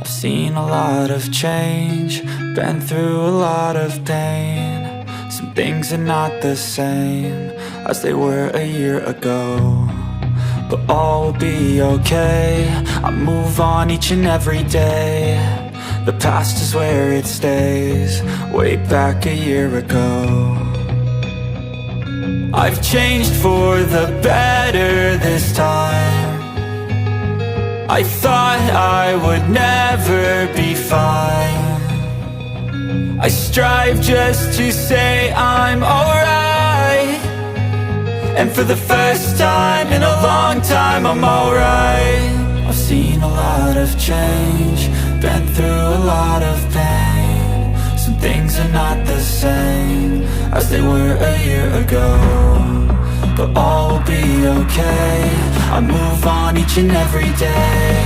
I've seen a lot of change, been through a lot of pain. Some things are not the same as they were a year ago, but all will be okay. I move on each and every day. The past is where it stays, way back a year ago. I've changed for the better this time. I thought I would never be fine. I strive just to say I'm alright, and for the first time in a long time I'm alright. I've seen a lot of change, been through a lot of pain. Some things are not the same as they were a year ago, but all will be okay. I move on each and every day.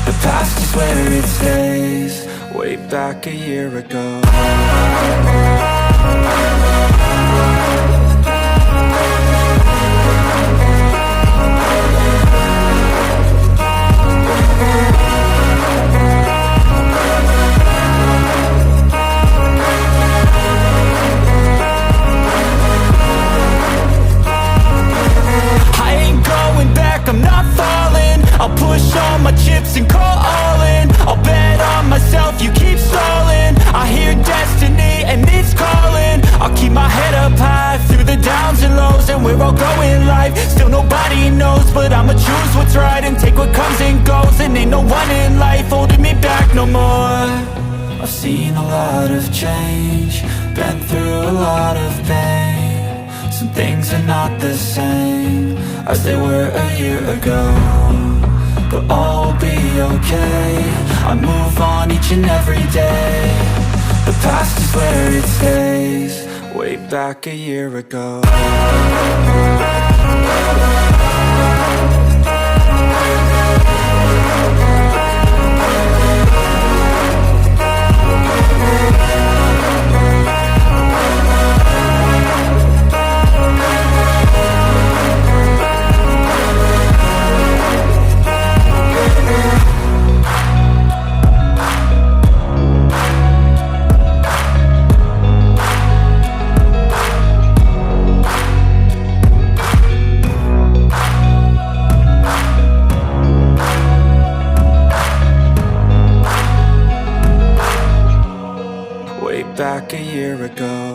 The past is where it stays, way back a year ago. I'm not falling, I'll push all my chips and call all in. I'll bet on myself, you keep stalling. I hear destiny and it's calling. I'll keep my head up high through the downs and lows, and we're all going live. Still nobody knows, but I'ma choose what's right and take what comes and goes. And ain't no one in life holding me back no more. I've seen a lot of change, been through a lot of pain. Some things are not the same as they were a year ago, but all will be okay. I move on each and every day. The past is where it stays, way back a year ago. Back a year ago.